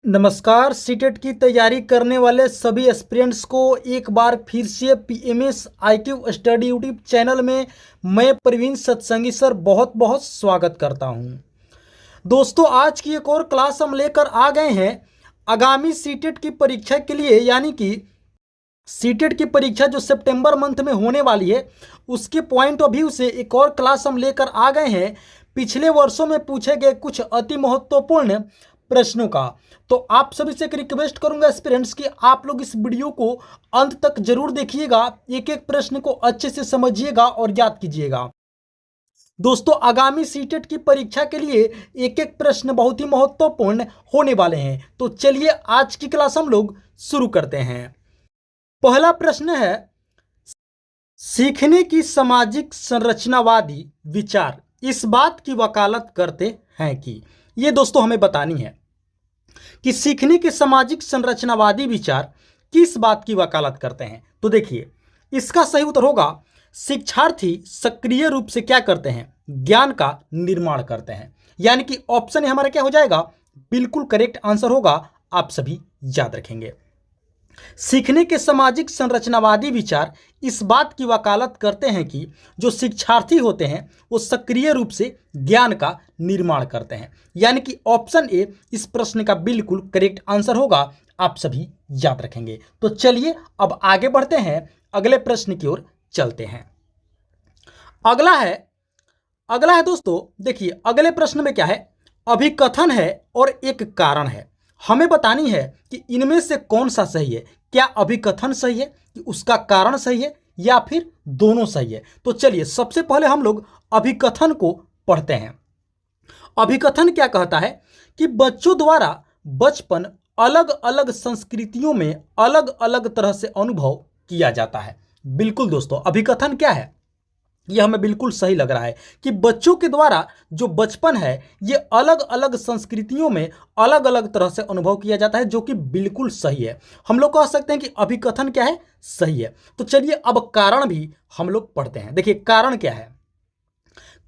नमस्कार। सीटेट की तैयारी करने वाले सभी एस्पिरेंट्स को एक बार फिर से PMS IQ study YouTube channel में मैं प्रवीण सत्संगी सर बहुत बहुत स्वागत करता हूं। दोस्तों, आज की एक और क्लास हम लेकर आ गए हैं आगामी सीटेट की परीक्षा के लिए, यानी कि सीटेट की परीक्षा जो सितंबर मंथ में होने वाली है उसके पॉइंट ऑफ व्यू से एक और क्लास हम लेकर आ गए हैं पिछले वर्षों में पूछे गए कुछ अति महत्वपूर्ण प्रश्नों का। तो आप सभी से एक रिक्वेस्ट करूंगा एस्पिरेंट्स कि आप लोग इस वीडियो को अंत तक जरूर देखिएगा, एक एक प्रश्न को अच्छे से समझिएगा और याद कीजिएगा। दोस्तों, आगामी सीटेट की परीक्षा के लिए एक एक प्रश्न बहुत ही महत्वपूर्ण होने वाले हैं। तो चलिए आज की क्लास हम लोग शुरू करते हैं। पहला प्रश्न है, सीखने की सामाजिक संरचनावादी विचार इस बात की वकालत करते हैं कि, ये दोस्तों हमें बतानी है कि सीखने के सामाजिक संरचनावादी विचार किस बात की वकालत करते हैं। तो देखिए, इसका सही उत्तर होगा शिक्षार्थी सक्रिय रूप से क्या करते हैं, ज्ञान का निर्माण करते हैं। यानी कि ऑप्शन हमारा क्या हो जाएगा, बिल्कुल करेक्ट आंसर होगा। आप सभी याद रखेंगे, सीखने के सामाजिक संरचनावादी विचार इस बात की वकालत करते हैं कि जो शिक्षार्थी होते हैं वो सक्रिय रूप से ज्ञान का निर्माण करते हैं। यानी कि ऑप्शन ए इस प्रश्न का बिल्कुल करेक्ट आंसर होगा। आप सभी याद रखेंगे। तो चलिए अब आगे बढ़ते हैं, अगले प्रश्न की ओर चलते हैं। अगला है दोस्तों, देखिए अगले प्रश्न में क्या है, अभिकथन है और एक कारण है। हमें बतानी है कि इनमें से कौन सा सही है, क्या अभिकथन सही है कि उसका कारण सही है या फिर दोनों सही है। तो चलिए सबसे पहले हम लोग अभिकथन को पढ़ते हैं। अभिकथन क्या कहता है कि बच्चों द्वारा बचपन अलग अलग संस्कृतियों में अलग अलग तरह से अनुभव किया जाता है। बिल्कुल दोस्तों, अभिकथन क्या है, यह हमें बिल्कुल सही लग रहा है कि बच्चों के द्वारा जो बचपन है ये अलग अलग संस्कृतियों में अलग अलग तरह से अनुभव किया जाता है, जो कि बिल्कुल सही है। हम लोग कह सकते हैं कि अभिकथन क्या है, सही है। तो चलिए अब कारण भी हम लोग पढ़ते हैं। देखिए कारण क्या है,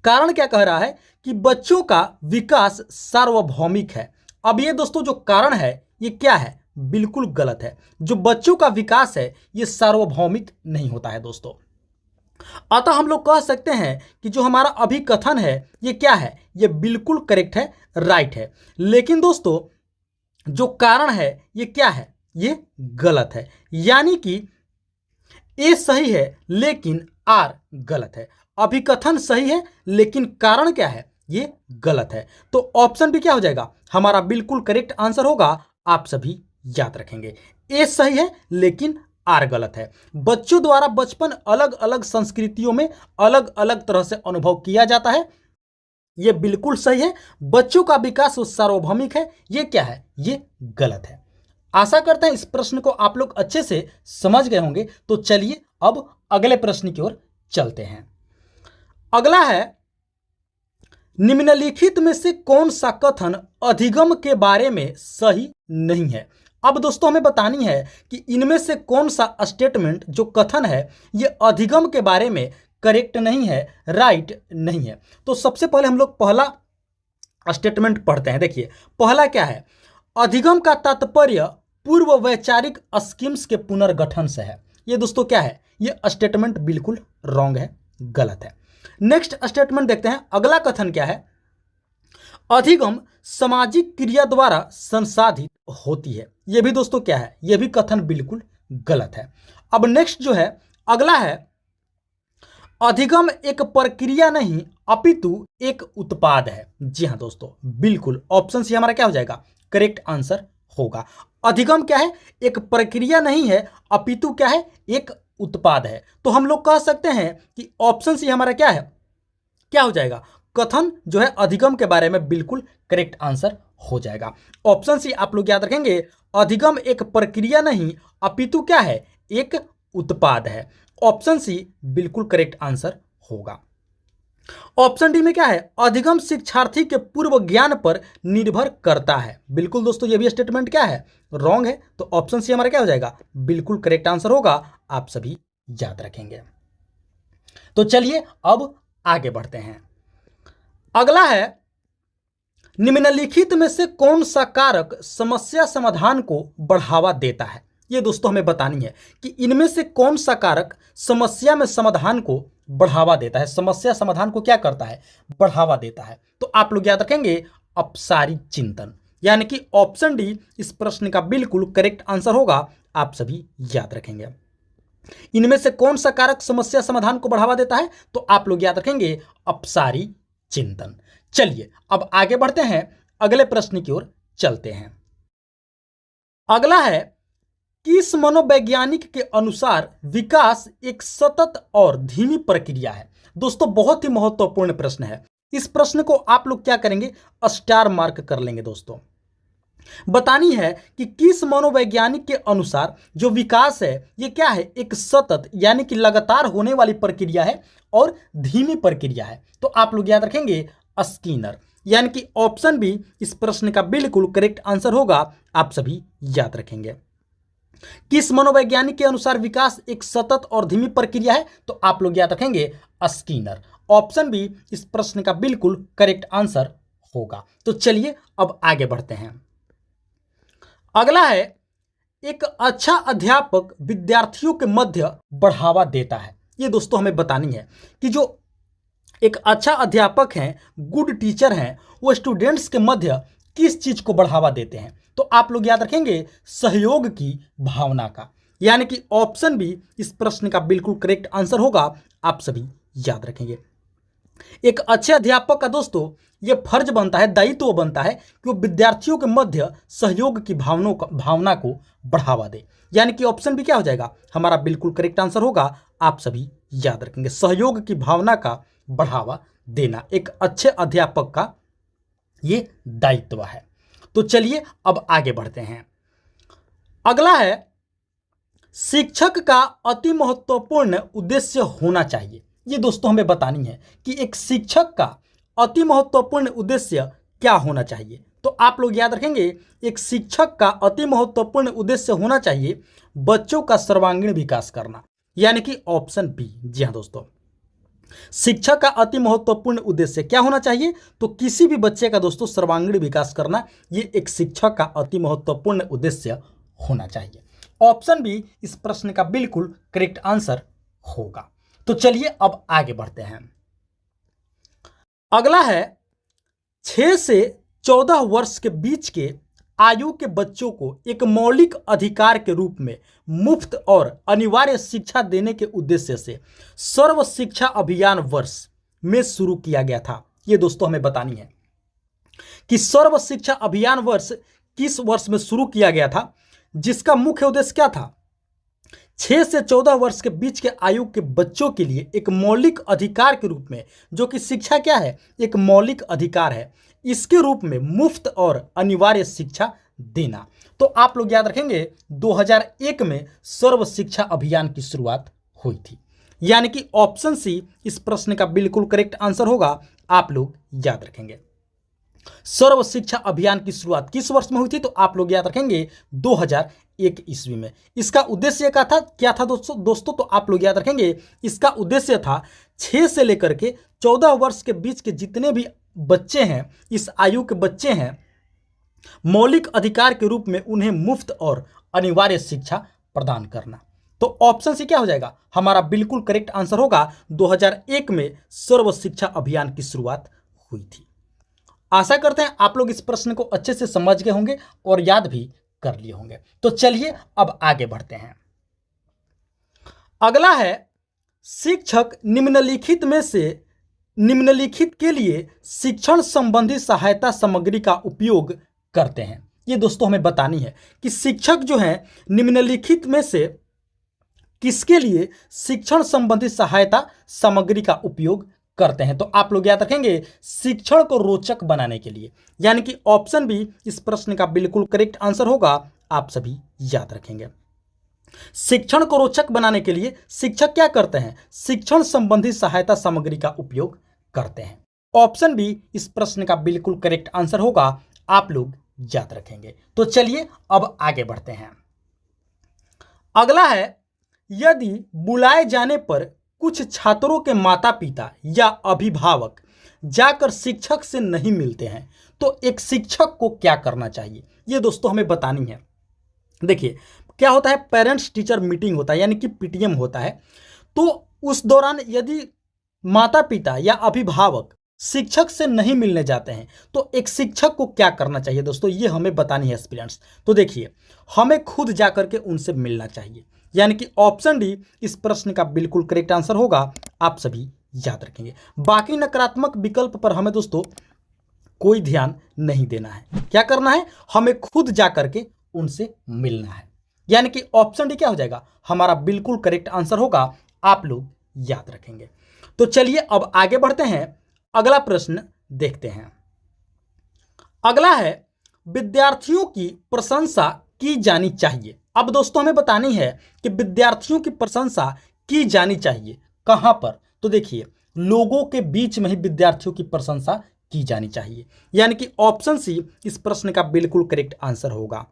कारण क्या कह रहा है कि बच्चों का विकास सार्वभौमिक है। अब ये दोस्तों जो कारण है ये क्या है, बिल्कुल गलत है। जो बच्चों का विकास है ये सार्वभौमिक नहीं होता है दोस्तों। अतः हम लोग कह सकते हैं कि जो हमारा अभिकथन है ये क्या है, ये बिल्कुल करेक्ट है, राइट है। लेकिन दोस्तों जो कारण है ये क्या है, ये गलत है। यानी कि ए सही है लेकिन आर गलत है। अभिकथन सही है लेकिन कारण क्या है, ये गलत है। तो ऑप्शन भी क्या हो जाएगा, हमारा बिल्कुल करेक्ट आंसर होगा। आप सभी याद रखेंगे, ए सही है लेकिन आर गलत है। बच्चों द्वारा बचपन अलग अलग संस्कृतियों में अलग अलग तरह से अनुभव किया जाता है, यह बिल्कुल सही है। बच्चों का विकास सार्वभौमिक है, यह क्या है, ये गलत है। आशा करते हैं इस प्रश्न को आप लोग अच्छे से समझ गए होंगे। तो चलिए अब अगले प्रश्न की ओर चलते हैं। अगला है, निम्नलिखित में से कौन सा कथन अधिगम के बारे में सही नहीं है। अब दोस्तों हमें बतानी है कि इनमें से कौन सा स्टेटमेंट जो कथन है ये अधिगम के बारे में करेक्ट नहीं है, राइट नहीं है। तो सबसे पहले हम लोग पहला स्टेटमेंट पढ़ते हैं। देखिए पहला क्या है, अधिगम का तात्पर्य पूर्व वैचारिक स्कीम्स के पुनर्गठन से है। ये दोस्तों क्या है, ये स्टेटमेंट बिल्कुल रॉन्ग है, गलत है। नेक्स्ट स्टेटमेंट देखते हैं। अगला कथन क्या है, अधिगम सामाजिक क्रिया द्वारा संसाधित होती है। यह भी दोस्तों क्या है, यह भी कथन बिल्कुल गलत है। अब नेक्स्ट जो है अगला है, अधिगम एक प्रक्रिया नहीं अपितु एक उत्पाद है। जी हाँ दोस्तों, बिल्कुल ऑप्शन सी हमारा क्या हो जाएगा, करेक्ट आंसर होगा। अधिगम क्या है, एक प्रक्रिया नहीं है अपितु क्या है, एक उत्पाद है। तो हम लोग कह सकते हैं कि ऑप्शन सी हमारा क्या है, क्या हो जाएगा, कथन जो है अधिगम के बारे में बिल्कुल करेक्ट आंसर हो जाएगा। ऑप्शन सी आप लोग याद रखेंगे, अधिगम एक प्रक्रिया नहीं अपितु क्या है, एक उत्पाद है। ऑप्शन सी बिल्कुल करेक्ट आंसर होगा। ऑप्शन डी में क्या है, अधिगम शिक्षार्थी के पूर्व ज्ञान पर निर्भर करता है। बिल्कुल दोस्तों ये भी स्टेटमेंट क्या है, रॉन्ग है। तो ऑप्शन सी हमारा क्या हो जाएगा, बिल्कुल करेक्ट आंसर होगा। आप सभी याद रखेंगे। तो चलिए अब आगे बढ़ते हैं। अगला है, निम्नलिखित में से कौन सा कारक समस्या समाधान को बढ़ावा देता है? ये दोस्तों हमें बतानी है कि इनमें से कौन सा कारक समस्या में समाधान को बढ़ावा देता है, समस्या समाधान को क्या करता है, बढ़ावा देता है। तो आप लोग याद रखेंगे अपसारी चिंतन, यानी कि ऑप्शन डी इस प्रश्न का बिल्कुल करेक्ट आंसर होगा। आप सभी याद रखेंगे इनमें से कौन सा कारक समस्या समाधान को बढ़ावा देता है, तो आप लोग याद रखेंगे अपसारी चिंतन। चलिए अब आगे बढ़ते हैं, अगले प्रश्न की ओर चलते हैं। अगला है, किस मनोवैज्ञानिक के अनुसार विकास एक सतत और धीमी प्रक्रिया है? दोस्तों बहुत ही महत्वपूर्ण प्रश्न है। इस प्रश्न को आप लोग क्या करेंगे, स्टार मार्क कर लेंगे। दोस्तों बतानी है कि किस मनोवैज्ञानिक के अनुसार जो विकास है ये क्या है, एक सतत यानी कि लगातार होने वाली प्रक्रिया है और धीमी प्रक्रिया है। तो आप लोग याद रखेंगे स्किनर, यानी कि ऑप्शन बी इस प्रश्न का बिल्कुल करेक्ट आंसर होगा। आप सभी याद रखेंगे किस मनोवैज्ञानिक के अनुसार विकास एक सतत और धीमी प्रक्रिया है, तो आप लोग याद रखेंगे स्किनर। ऑप्शन बी इस प्रश्न का बिल्कुल करेक्ट आंसर होगा। तो चलिए अब आगे बढ़ते हैं। अगला है, एक अच्छा अध्यापक विद्यार्थियों के मध्य बढ़ावा देता है। ये दोस्तों हमें बतानी है कि जो एक अच्छा अध्यापक हैं, गुड टीचर हैं, वो स्टूडेंट्स के मध्य किस चीज को बढ़ावा देते हैं। तो आप लोग याद रखेंगे सहयोग की भावना का, यानी कि ऑप्शन बी इस प्रश्न का बिल्कुल करेक्ट आंसर होगा। आप सभी याद रखेंगे एक अच्छे अध्यापक का दोस्तों ये फर्ज बनता है, दायित्व बनता है कि वो विद्यार्थियों के मध्य सहयोग की भावना को बढ़ावा दे, यानी कि ऑप्शन बी क्या हो जाएगा, हमारा बिल्कुल करेक्ट आंसर होगा। आप सभी याद रखेंगे सहयोग की भावना का बढ़ावा देना एक अच्छे अध्यापक का ये दायित्व है। तो चलिए अब आगे बढ़ते हैं। अगला है, शिक्षक का अति महत्वपूर्ण उद्देश्य होना चाहिए। ये दोस्तों हमें बतानी है कि एक शिक्षक का अति महत्वपूर्ण उद्देश्य क्या होना चाहिए। तो आप लोग याद रखेंगे एक शिक्षक का अति महत्वपूर्ण उद्देश्य होना चाहिए बच्चों का सर्वांगीण विकास करना, यानी कि ऑप्शन बी। जी हाँ दोस्तों, शिक्षक का अति महत्वपूर्ण उद्देश्य क्या होना चाहिए, तो किसी भी बच्चे का दोस्तों सर्वांगीण विकास करना, ये एक शिक्षक का अति महत्वपूर्ण उद्देश्य होना चाहिए। ऑप्शन बी इस प्रश्न का बिल्कुल करेक्ट आंसर होगा। तो चलिए अब आगे बढ़ते हैं। अगला है, 6 से 14 वर्ष के बीच के आयु के बच्चों को एक मौलिक अधिकार के रूप में मुफ्त और अनिवार्य शिक्षा देने के उद्देश्य से सर्व शिक्षा अभियान वर्ष में शुरू किया गया था। ये दोस्तों हमें बतानी है कि सर्व शिक्षा अभियान वर्ष किस वर्ष में शुरू किया गया था, जिसका मुख्य उद्देश्य क्या था, 6 से 14 वर्ष के बीच के आयु के बच्चों के लिए एक मौलिक अधिकार के रूप में, जो कि शिक्षा क्या है, एक मौलिक अधिकार है, इसके रूप में मुफ्त और अनिवार्य शिक्षा देना। तो आप लोग याद रखेंगे 2001 में सर्व शिक्षा अभियान की शुरुआत हुई थी, यानी कि ऑप्शन सी इस प्रश्न का बिल्कुल करेक्ट आंसर होगा। आप लोग याद रखेंगे सर्व शिक्षा अभियान की शुरुआत किस वर्ष में हुई थी, तो आप लोग याद रखेंगे 2001 ईस्वी में। इसका उद्देश्य क्या था दोस्तों, तो आप लोग याद रखेंगे इसका उद्देश्य था 6 से लेकर के 14 वर्ष के बीच के जितने भी बच्चे हैं, इस आयु के बच्चे हैं, मौलिक अधिकार के रूप में उन्हें मुफ्त और अनिवार्य शिक्षा प्रदान करना। तो ऑप्शन सी क्या हो जाएगा, हमारा बिल्कुल करेक्ट आंसर होगा। 2001 में सर्व शिक्षा अभियान की शुरुआत हुई थी। आशा करते हैं आप लोग इस प्रश्न को अच्छे से समझ गए होंगे और याद भी कर लिए होंगे। तो चलिए अब आगे बढ़ते हैं। अगला है, शिक्षक निम्नलिखित के लिए शिक्षण संबंधी सहायता सामग्री का उपयोग करते हैं। ये दोस्तों हमें बतानी है कि शिक्षक जो है निम्नलिखित में से किसके लिए शिक्षण संबंधी सहायता सामग्री का उपयोग करते हैं। तो आप लोग याद रखेंगे शिक्षण को रोचक बनाने के लिए, यानी कि ऑप्शन बी इस प्रश्न का बिल्कुल करेक्ट आंसर होगा। आप सभी याद रखेंगे शिक्षण को रोचक बनाने के लिए शिक्षक क्या करते हैं, शिक्षण संबंधी सहायता सामग्री का उपयोग करते हैं। ऑप्शन बी इस प्रश्न का बिल्कुल करेक्ट आंसर होगा। आप लोग याद रखेंगे। तो चलिए अब आगे बढ़ते हैं। अगला है, यदि बुलाए जाने पर कुछ छात्रों के माता पिता या अभिभावक जाकर शिक्षक से नहीं मिलते हैं तो एक शिक्षक को क्या करना चाहिए, ये दोस्तों हमें बतानी है। देखिए क्या होता है, पेरेंट्स टीचर मीटिंग होता है यानी कि पीटीएम होता है। तो उस दौरान यदि माता पिता या अभिभावक शिक्षक से नहीं मिलने जाते हैं तो एक शिक्षक को क्या करना चाहिए दोस्तों, ये हमें बतानी है एस्पिरेंट्स। तो देखिए हमें खुद जाकर के उनसे मिलना चाहिए, यानी कि ऑप्शन डी इस प्रश्न का बिल्कुल करेक्ट आंसर होगा, आप सभी याद रखेंगे। बाकी नकारात्मक विकल्प पर हमें दोस्तों कोई ध्यान नहीं देना है। क्या करना है, हमें खुद जाकर के उनसे मिलना है, यानी कि ऑप्शन डी क्या हो जाएगा, हमारा बिल्कुल करेक्ट आंसर होगा, आप लोग याद रखेंगे। तो चलिए अब आगे बढ़ते हैं, अगला प्रश्न देखते हैं। अगला है विद्यार्थियों की प्रशंसा की जानी चाहिए। अब दोस्तों हमें बतानी है कि विद्यार्थियों की प्रशंसा की जानी चाहिए कहां पर, तो देखिए लोगों के बीच में ही विद्यार्थियों की प्रशंसा की जानी चाहिए, यानी कि ऑप्शन सी इस प्रश्न का बिल्कुल करेक्ट आंसर होगा।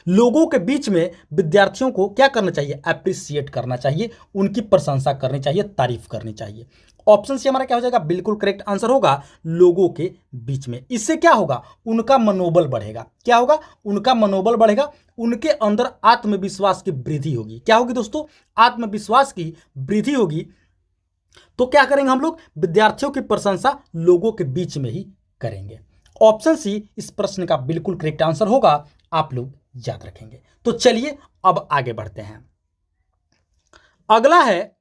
लोगों के बीच में विद्यार्थियों को क्या करना चाहिए, अप्रिशिएट करना चाहिए, उनकी प्रशंसा करनी चाहिए, तारीफ करनी चाहिए। ऑप्शन सी हमारा क्या हो जाएगा, बिल्कुल करेक्ट आंसर होगा, लोगों के बीच में। इससे क्या होगा, उनका मनोबल बढ़ेगा। क्या होगा, उनका मनोबल बढ़ेगा, उनके अंदर आत्मविश्वास की वृद्धि होगी। क्या होगी दोस्तों, आत्मविश्वास की वृद्धि होगी। तो क्या करेंगे हम लोग, विद्यार्थियों की प्रशंसा लोगों के बीच में ही करेंगे। ऑप्शन सी इस प्रश्न का बिल्कुल करेक्ट आंसर होगा, आप लोग याद रखेंगे। तो चलिए अब आगे बढ़ते हैं। अगला है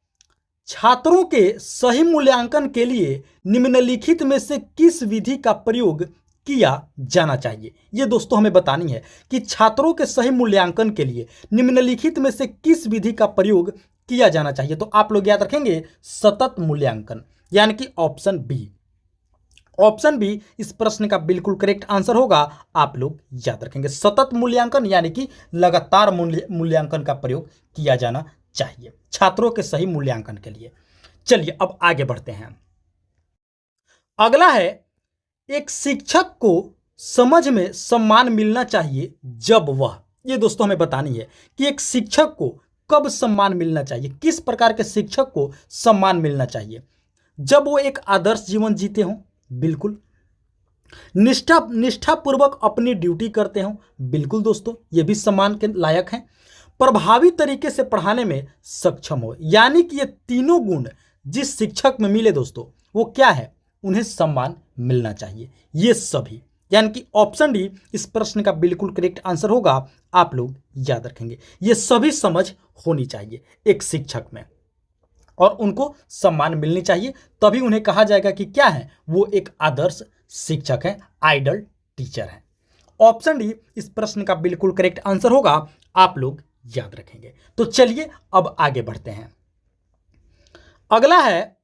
छात्रों के सही मूल्यांकन के लिए निम्नलिखित में से किस विधि का प्रयोग किया जाना चाहिए। ये दोस्तों हमें बतानी है कि छात्रों के सही मूल्यांकन के लिए निम्नलिखित में से किस विधि का प्रयोग किया जाना चाहिए। तो आप लोग याद रखेंगे सतत मूल्यांकन, यानी कि ऑप्शन बी। ऑप्शन बी इस प्रश्न का बिल्कुल करेक्ट आंसर होगा, आप लोग याद रखेंगे। सतत मूल्यांकन यानी कि लगातार मूल्यांकन का प्रयोग किया जाना चाहिए छात्रों के सही मूल्यांकन के लिए। चलिए अब आगे बढ़ते हैं। अगला है एक शिक्षक को समझ में सम्मान मिलना चाहिए जब वह, ये दोस्तों हमें बतानी है कि एक शिक्षक को कब सम्मान मिलना चाहिए, किस प्रकार के शिक्षक को सम्मान मिलना चाहिए। जब वो एक आदर्श जीवन जीते हों, बिल्कुल। निष्ठापूर्वक अपनी ड्यूटी करते हों, बिल्कुल दोस्तों ये भी सम्मान के लायक हैं। प्रभावी तरीके से पढ़ाने में सक्षम हो, यानी कि ये तीनों गुण जिस शिक्षक में मिले दोस्तों वो क्या है, उन्हें सम्मान मिलना चाहिए। ये सभी, यानी कि ऑप्शन डी इस प्रश्न का बिल्कुल करेक्ट आंसर होगा, आप लोग याद रखेंगे। ये सभी समझ होनी चाहिए एक शिक्षक में और उनको सम्मान मिलनी चाहिए, तभी उन्हें कहा जाएगा कि क्या है, वो एक आदर्श शिक्षक है, आइडल टीचर है। ऑप्शन डी इस प्रश्न का बिल्कुल करेक्ट आंसर होगा, आप लोग याद रखेंगे। तो चलिए अब आगे बढ़ते हैं। अगला है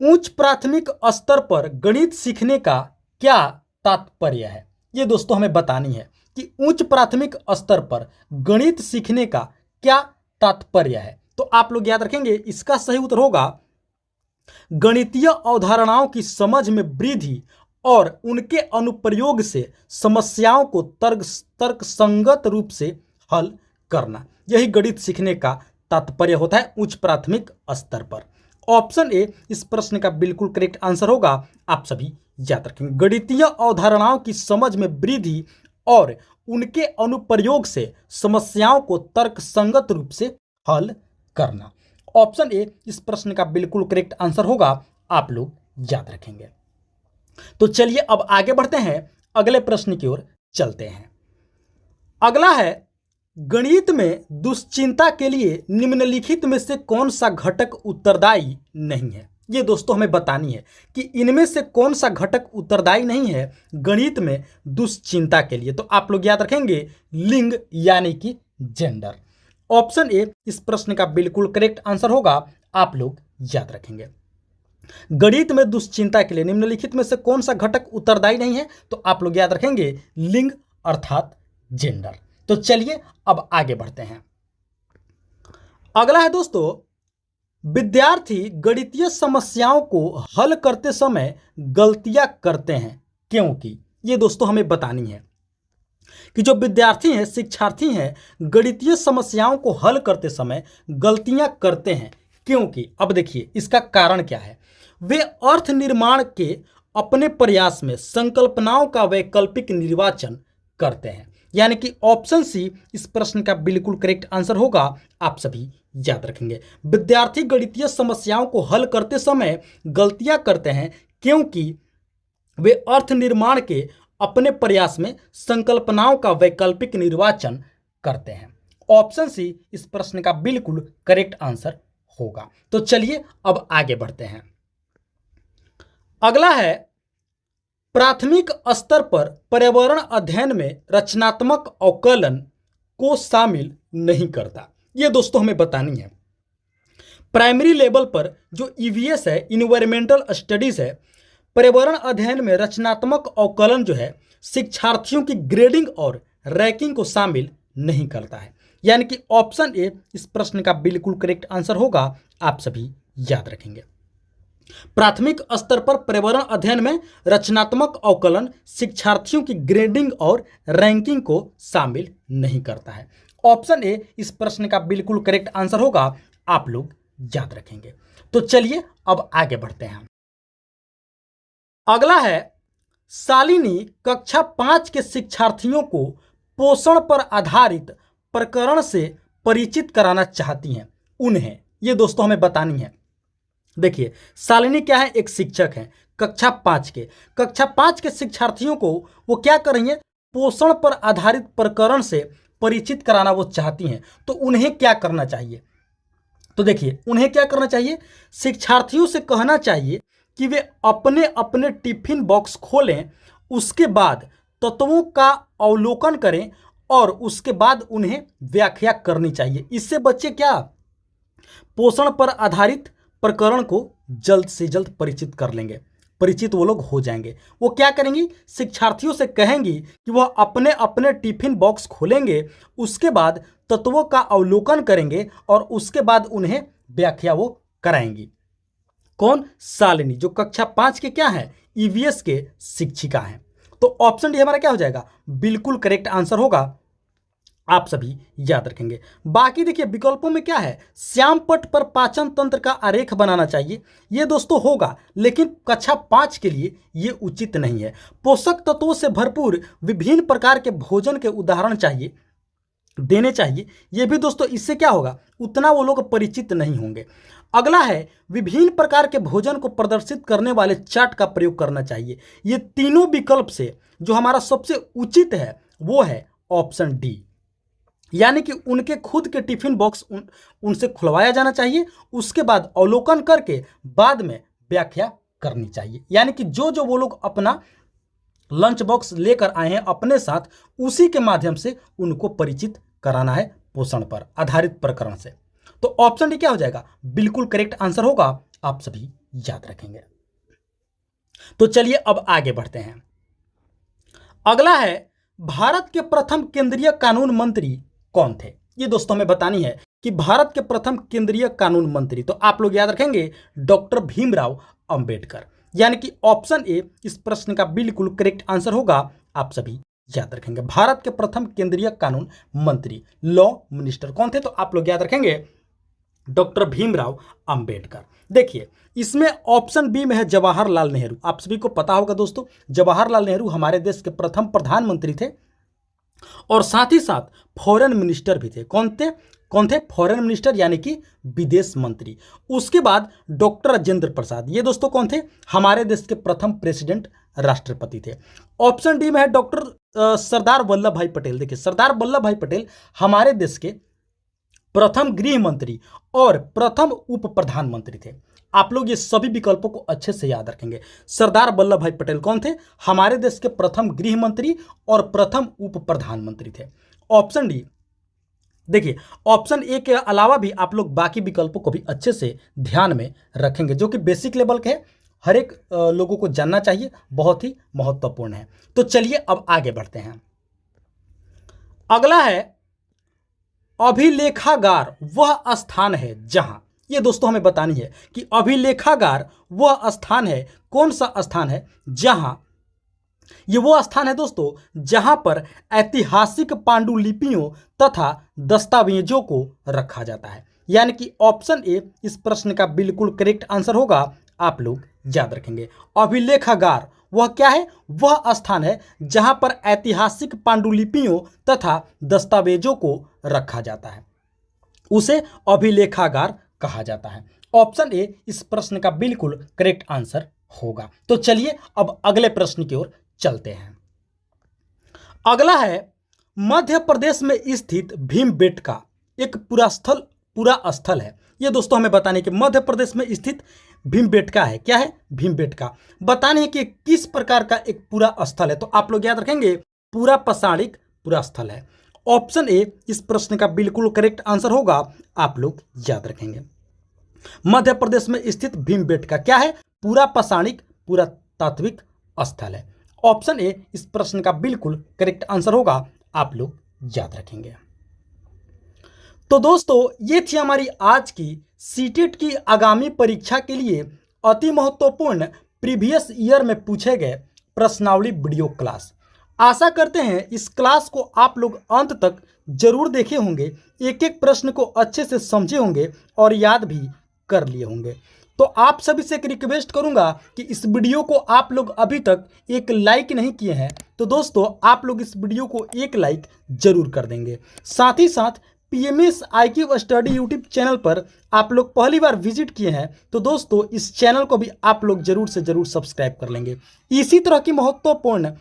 उच्च प्राथमिक स्तर पर गणित सीखने का क्या तात्पर्य है। ये दोस्तों हमें बतानी है कि उच्च प्राथमिक स्तर पर गणित सीखने का क्या तात्पर्य है। तो आप लोग याद रखेंगे इसका सही उत्तर होगा गणितीय अवधारणाओं की समझ में वृद्धि और उनके अनुप्रयोग से समस्याओं को तर्क संगत रूप से हल करना, यही गणित सीखने का तात्पर्य होता है उच्च प्राथमिक स्तर पर। ऑप्शन ए इस प्रश्न का बिल्कुल करेक्ट आंसर होगा, आप सभी याद रखेंगे। गणितीय अवधारणाओं की समझ में वृद्धि और उनके अनुप्रयोग से समस्याओं को तर्क संगत रूप से हल करना। ऑप्शन ए इस प्रश्न का बिल्कुल करेक्ट आंसर होगा, आप लोग याद रखेंगे। तो चलिए अब आगे बढ़ते हैं, अगले प्रश्न की ओर चलते हैं। अगला है गणित में दुश्चिंता के लिए निम्नलिखित में से कौन सा घटक उत्तरदायी नहीं है। ये दोस्तों हमें बतानी है कि इनमें से कौन सा घटक उत्तरदायी नहीं है गणित में दुश्चिंता के लिए। तो आप लोग याद रखेंगे लिंग यानी कि जेंडर। ऑप्शन ए इस प्रश्न का बिल्कुल करेक्ट आंसर होगा, आप लोग याद रखेंगे। गणित में दुश्चिंता के लिए निम्नलिखित में से कौन सा घटक उत्तरदायी नहीं है, तो आप लोग याद रखेंगे लिंग अर्थात जेंडर। तो चलिए अब आगे बढ़ते हैं। अगला है दोस्तों विद्यार्थी गणितीय समस्याओं को हल करते समय गलतियां करते हैं क्योंकि। ये दोस्तों हमें बतानी है कि जो विद्यार्थी हैं, शिक्षार्थी हैं, गणितीय समस्याओं को हल करते समय गलतियां करते हैं क्योंकि। अब देखिए इसका कारण क्या है, वे अर्थ निर्माण के अपने प्रयास में संकल्पनाओं का वैकल्पिक निर्वाचन करते हैं। यानी कि ऑप्शन सी इस प्रश्न का बिल्कुल करेक्ट आंसर होगा। आप सभी याद रखेंगे। विद्यार्थी गणितीय समस्याओं को हल करते समय गलतियां करते हैं क्योंकि वे अर्थ निर्माण के अपने प्रयास में संकल्पनाओं का वैकल्पिक निर्वाचन करते हैं। ऑप्शन सी इस प्रश्न का बिल्कुल करेक्ट आंसर होगा। तो चलिए अब आगे बढ़ते हैं। अगला है, प्राथमिक स्तर पर पर्यावरण अध्ययन में रचनात्मक अवकलन को शामिल नहीं करता। ये दोस्तों हमें बतानी है। प्राइमरी लेवल पर जो ईवीएस है, इन्वायरमेंटल स्टडीज है, पर्यावरण अध्ययन में रचनात्मक अवकलन जो है शिक्षार्थियों की ग्रेडिंग और रैंकिंग को शामिल नहीं करता है। यानी कि ऑप्शन ए इस प्रश्न का बिल्कुल करेक्ट आंसर होगा। आप सभी याद रखेंगे। प्राथमिक स्तर पर पर्यावरण अध्ययन में रचनात्मक अवकलन शिक्षार्थियों की ग्रेडिंग और रैंकिंग को शामिल नहीं करता है। ऑप्शन ए इस प्रश्न का बिल्कुल करेक्ट आंसर होगा। आप लोग याद रखेंगे। तो चलिए अब आगे बढ़ते हैं। अगला है, शालिनी कक्षा 5 के शिक्षार्थियों को पोषण पर आधारित प्रकरण से परिचित कराना चाहती हैं। उन्हें ये दोस्तों हमें बतानी है। देखिए, शालिनी क्या है, एक शिक्षक हैं कक्षा 5 के। कक्षा 5 के शिक्षार्थियों को वो क्या कर रही हैं, पोषण पर आधारित प्रकरण से परिचित कराना वो चाहती हैं। तो उन्हें क्या करना चाहिए? तो देखिए, उन्हें क्या करना चाहिए, शिक्षार्थियों से कहना चाहिए कि वे अपने अपने टिफिन बॉक्स खोलें, उसके बाद तत्वों का अवलोकन करें और उसके बाद उन्हें व्याख्या करनी चाहिए। इससे बच्चे क्या पोषण पर आधारित प्रकरण को जल्द से जल्द परिचित कर लेंगे, परिचित वो लोग हो जाएंगे। वो क्या करेंगी, शिक्षार्थियों से कहेंगी कि वह अपने अपने टिफिन बॉक्स खोलेंगे, उसके बाद तत्वों का अवलोकन करेंगे और उसके बाद उन्हें व्याख्या वो कराएंगी। कौन? शालिनी, जो कक्षा 5 के क्या है, ईवीएस के शिक्षिका हैं। तो ऑप्शन डी हमारा क्या हो जाएगा, बिल्कुल करेक्ट आंसर होगा। आप सभी याद रखेंगे। बाकी देखिए विकल्पों में क्या है, श्याम पट पर पाचन तंत्र का आरेख बनाना चाहिए। ये दोस्तों होगा, लेकिन कक्षा 5 के लिए ये उचित नहीं है। पोषक तत्वों से भरपूर विभिन्न प्रकार के भोजन के उदाहरण चाहिए, देने चाहिए। ये भी दोस्तों इससे क्या होगा, उतना वो लोग परिचित नहीं होंगे। अगला है, विभिन्न प्रकार के भोजन को प्रदर्शित करने वाले चार्ट का प्रयोग करना चाहिए। ये तीनों विकल्प से जो हमारा सबसे उचित है वो है ऑप्शन डी। यानी कि उनके खुद के टिफिन बॉक्स उनसे खुलवाया जाना चाहिए, उसके बाद अवलोकन करके बाद में व्याख्या करनी चाहिए। यानी कि जो जो वो लोग अपना लंच बॉक्स लेकर आए हैं अपने साथ, उसी के माध्यम से उनको परिचित कराना है पोषण पर आधारित प्रकरण से। तो ऑप्शन डी क्या हो जाएगा, बिल्कुल करेक्ट आंसर होगा। आप सभी याद रखेंगे। तो चलिए अब आगे बढ़ते हैं। अगला है, भारत के प्रथम केंद्रीय कानून मंत्री कौन थे? ये दोस्तों हमें बतानी है कि भारत के प्रथम केंद्रीय कानून मंत्री, तो आप लोग याद रखेंगे डॉक्टर भीमराव अंबेडकर। यानी कि ऑप्शन ए इस प्रश्न का बिल्कुल करेक्ट आंसर होगा। आप सभी याद रखेंगे। भारत के प्रथम केंद्रीय कानून मंत्री, लॉ मिनिस्टर कौन थे? तो आप लोग याद रखेंगे डॉक्टर भीमराव अंबेडकर। देखिए, इसमें ऑप्शन बी में है जवाहरलाल नेहरू। आप सभी को पता होगा दोस्तों, जवाहरलाल नेहरू हमारे देश के प्रथम प्रधानमंत्री थे और साथ ही साथ फॉरेन मिनिस्टर भी थे। कौन थे? फॉरेन मिनिस्टर यानी कि विदेश मंत्री। उसके बाद डॉक्टर राजेंद्र प्रसाद, ये दोस्तों कौन थे? हमारे देश के प्रथम प्रेसिडेंट राष्ट्रपति थे। ऑप्शन डी में है डॉक्टर सरदार वल्लभ भाई पटेल। देखिए, सरदार वल्लभ भाई पटेल हमारे देश के प्रथम गृह मंत्री और प्रथम उप प्रधानमंत्री थे। आप लोग ये सभी विकल्पों को अच्छे से याद रखेंगे। सरदार वल्लभ भाई पटेल कौन थे? हमारे देश के प्रथम गृह मंत्री और प्रथम उप प्रधानमंत्री थे। Option D. देखिए, ऑप्शन ए के अलावा भी आप लोग बाकी विकल्पों को भी अच्छे से ध्यान में रखेंगे, जो कि बेसिक लेवल के हैं, हर एक लोगों को जानना चाहिए, बहुत ही महत्वपूर्ण है। तो चलिए अब आगे बढ़ते हैं। अगला है, अभिलेखागार वह स्थान है जहां, ये दोस्तों हमें बतानी है कि अभिलेखागार वह स्थान है, कौन सा स्थान है जहां, ये वो स्थान है दोस्तों जहां पर ऐतिहासिक पांडुलिपियों तथा दस्तावेजों को रखा जाता है। यानी कि ऑप्शन ए इस प्रश्न का बिल्कुल करेक्ट आंसर होगा। आप लोग याद रखेंगे। अभिलेखागार वह क्या है? वह स्थान है जहां पर ऐतिहासिक पांडुलिपियों तथा दस्तावेजों को रखा जाता है, उसे अभिलेखागार कहा जाता है। ऑप्शन ए इस प्रश्न का बिल्कुल करेक्ट आंसर होगा। तो चलिए अब अगले प्रश्न की ओर चलते हैं। अगला है, मध्य प्रदेश में स्थित भीमबेटका एक पूरा स्थल है। ये दोस्तों हमें बताने कि मध्य प्रदेश में स्थित भीमबेटका है। क्या है? भीमबेटका। बताने कि किस प्रकार का एक पूरा स्थल है। तो आप लोग याद रखेंगे पूरा पाषाणिक पूरा स्थल है। ऑप्शन ए इस प्रश्न का बिल्कुल करेक्ट आंसर होगा। आप लोग याद रखेंगे मध्य प्रदेश में स्थित भीमबेटका क्या है? पूरा पाषाणिक पुरातात्विक स्थल है। ऑप्शन ए इस प्रश्न का बिल्कुल करेक्ट आंसर होगा। आप लोग याद रखेंगे। तो दोस्तों ये थी हमारी आज की सीटेट की आगामी परीक्षा के लिए अति महत्वपूर्ण प्रीवियस ईयर में पूछे गए प्रश्नावली वीडियो क्लास। आशा करते हैं इस क्लास को आप लोग अंत तक जरूर देखे होंगे, एक एक प्रश्न को अच्छे से समझे होंगे और याद भी कर लिए होंगे। तो आप सभी से एक रिक्वेस्ट करूंगा कि इस वीडियो को आप लोग अभी तक एक लाइक नहीं किए हैं तो दोस्तों आप लोग इस वीडियो को एक लाइक जरूर कर देंगे। साथ ही साथ PMS IQ study YouTube channel पर आप लोग पहली बार विजिट किए हैं तो दोस्तों इस चैनल को भी आप लोग जरूर से जरूर सब्सक्राइब कर लेंगे। इसी तरह की महत्वपूर्ण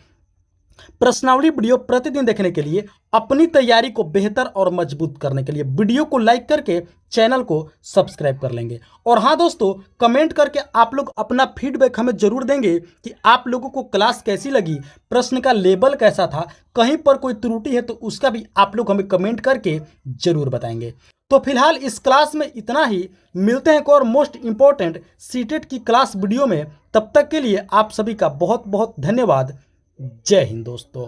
प्रश्नावली वीडियो प्रतिदिन देखने के लिए, अपनी तैयारी को बेहतर और मजबूत करने के लिए वीडियो को लाइक करके चैनल को सब्सक्राइब कर लेंगे। और हाँ दोस्तों, कमेंट करके आप लोग अपना फीडबैक हमें जरूर देंगे कि आप लोगों को क्लास कैसी लगी, प्रश्न का लेवल कैसा था, कहीं पर कोई त्रुटि है तो उसका भी आप लोग हमें कमेंट करके जरूर बताएंगे। तो फिलहाल इस क्लास में इतना ही। मिलते हैं एक और मोस्ट इंपॉर्टेंट सीटेट की क्लास वीडियो में। तब तक के लिए आप सभी का बहुत बहुत धन्यवाद। जय हिंद दोस्तों।